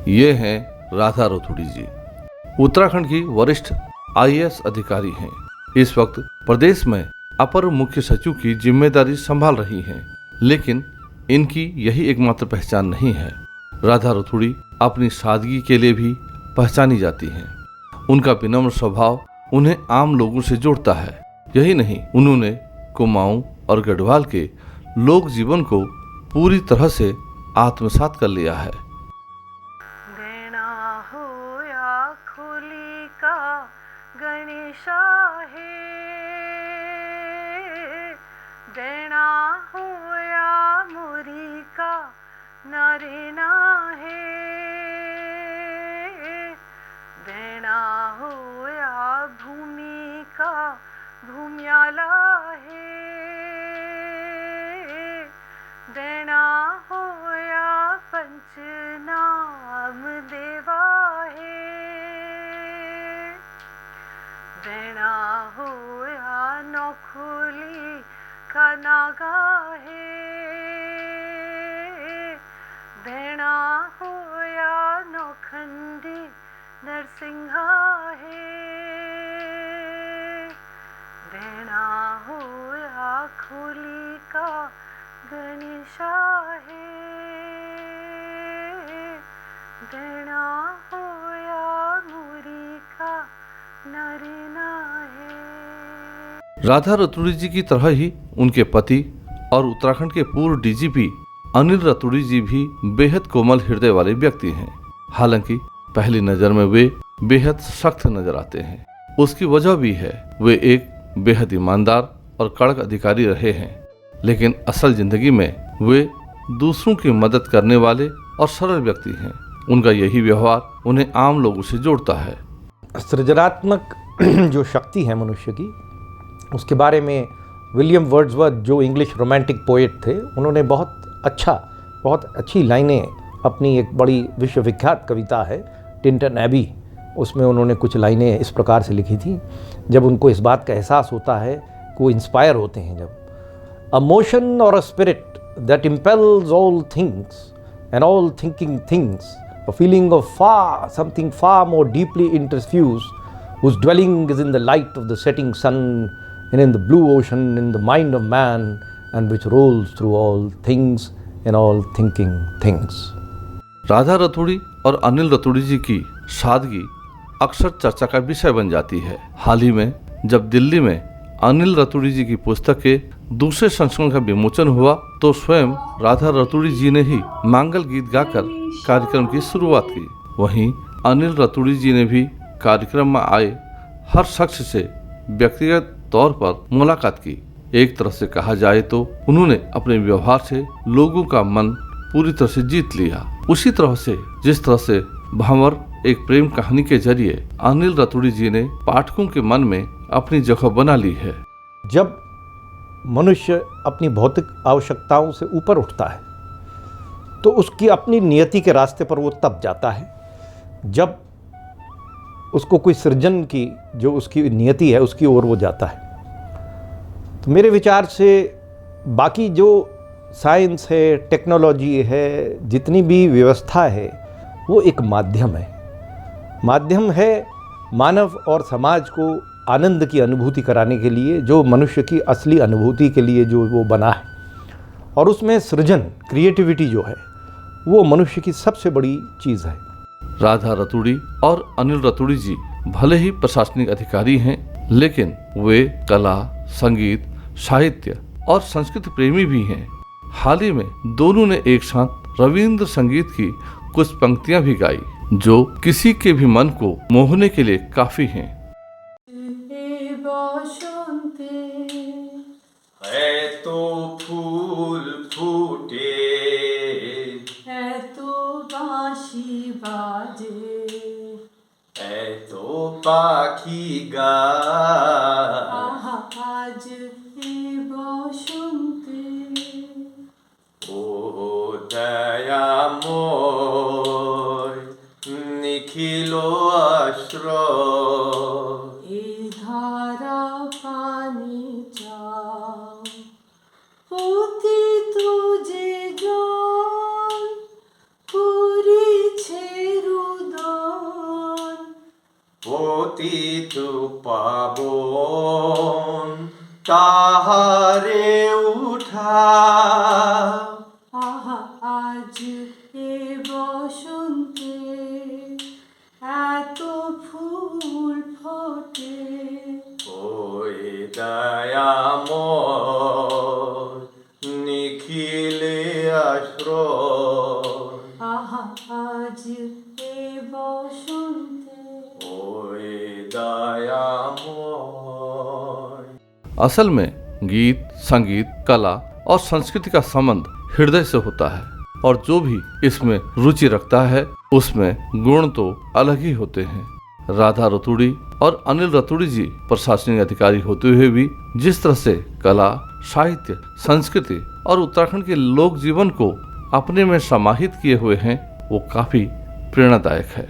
ये हैं राधा रतूड़ी जी। उत्तराखंड की वरिष्ठ IAS अधिकारी हैं। इस वक्त प्रदेश में अपर मुख्य सचिव की जिम्मेदारी संभाल रही हैं, लेकिन इनकी यही एकमात्र पहचान नहीं है। राधा रतूड़ी अपनी सादगी के लिए भी पहचानी जाती हैं। उनका विनम्र स्वभाव उन्हें आम लोगों से जोड़ता है। यही नहीं, उन्होंने कुमाऊं और गढ़वाल के लोक जीवन को पूरी तरह से आत्मसात कर लिया है। देना हो या खोली का गणेशा है, देना हो या मुरी का नरेना है, देना हो या भूमि का भूम्याला है, देना हो या पंचनाम देवा है, देना हो या नौखोली का नागा है, देना हो या नौखंडी नरसिंहा है, देना हो या खोली का गणेशा है, देना हो या मुरी का नरेना है। राधा रतूड़ी जी की तरह ही उनके पति और उत्तराखंड के पूर्व DGP अनिल रतूड़ी जी भी बेहद कोमल हृदय वाले व्यक्ति हैं। हालांकि पहली नजर में वे बेहद सख्त नजर आते हैं। उसकी वजह भी है, वे एक बेहद ईमानदार और कड़क अधिकारी रहे हैं, लेकिन असल जिंदगी में वे दूसरों की मदद करने वाले और सरल व्यक्ति हैं। उनका यही व्यवहार उन्हें आम लोगों से जोड़ता है। सृजनात्मक जो शक्ति है मनुष्य की, उसके बारे में विलियम वर्ड्सवर्थ जो इंग्लिश रोमांटिक पोएट थे, उन्होंने बहुत अच्छी लाइनें अपनी एक बड़ी विश्वविख्यात कविता है टिंटन एबी, उसमें उन्होंने कुछ लाइनें इस प्रकार से लिखी थी। जब उनको इस बात का एहसास होता है कि वो इंस्पायर होते हैं, जब अ मोशन और a spirit that impels all things and all thinking things, a feeling of something far more deeply interfused, whose dwelling is in the light of the setting sun and in the blue ocean in the mind of man, and which rolls through all things and all thinking things. Radha Raturi और अनिल रतूड़ी जी की सादगी अक्सर चर्चा का विषय बन जाती है। हाल ही में जब दिल्ली में अनिल रतूड़ी जी की पुस्तक के दूसरे संस्करण का विमोचन हुआ, तो स्वयं राधा रतूड़ी जी ने ही मांगल गीत गाकर कार्यक्रम की शुरुआत की। वहीं अनिल रतूड़ी जी ने भी कार्यक्रम में आए हर शख्स से व्यक्तिगत तौर पर मुलाकात की। एक तरह से कहा जाए तो उन्होंने अपने व्यवहार से लोगों का मन पूरी तरह से जीत लिया। उसी तरह से जिस तरह से भंवर एक प्रेम कहानी के जरिए अनिल रतूड़ी जी ने पाठकों के मन में अपनी जगह बना ली है। जब मनुष्य अपनी भौतिक आवश्यकताओं से ऊपर उठता है तो उसकी अपनी नियति के रास्ते पर वो तब जाता है जब उसको कोई सृजन की जो उसकी नियति है उसकी ओर वो जाता है। तो मेरे विचार से बाकी जो साइंस है, टेक्नोलॉजी है, जितनी भी व्यवस्था है, वो एक माध्यम है मानव और समाज को आनंद की अनुभूति कराने के लिए, जो मनुष्य की असली अनुभूति के लिए जो वो बना है। और उसमें सृजन, क्रिएटिविटी जो है, वो मनुष्य की सबसे बड़ी चीज़ है। राधा रतूड़ी और अनिल रतूड़ी जी भले ही प्रशासनिक अधिकारी हैं, लेकिन वे कला, संगीत, साहित्य और संस्कृत प्रेमी भी हैं। हाल ही में दोनों ने एक साथ रविंद्र संगीत की कुछ पंक्तियां भी गाई, जो किसी के भी मन को मोहने के लिए काफी हैं। है तो फूल फूटे, है तो बांशी बाजे, है तो पाखी गाए, आज ये बसंते, ओ दया मोय निखिलो आश्रय, ए धारा पानी जाओ, पोती तुझे जान पूरी छे পতিত পাবন তাহারে উঠা আহা আজ এ বসন্তে এত ফুল ফোটে ওই দয়াময় নিখিলে আশ্রয় আহা আজ এ বসন্তে ওই দয়াময়। असल में गीत, संगीत, कला और संस्कृति का संबंध हृदय से होता है और जो भी इसमें रुचि रखता है उसमें गुण तो अलग ही होते हैं। राधा रतूड़ी और अनिल रतूड़ी जी प्रशासनिक अधिकारी होते हुए भी जिस तरह से कला, साहित्य, संस्कृति और उत्तराखंड के लोक जीवन को अपने में समाहित किए हुए हैं वो काफी प्रेरणादायक है।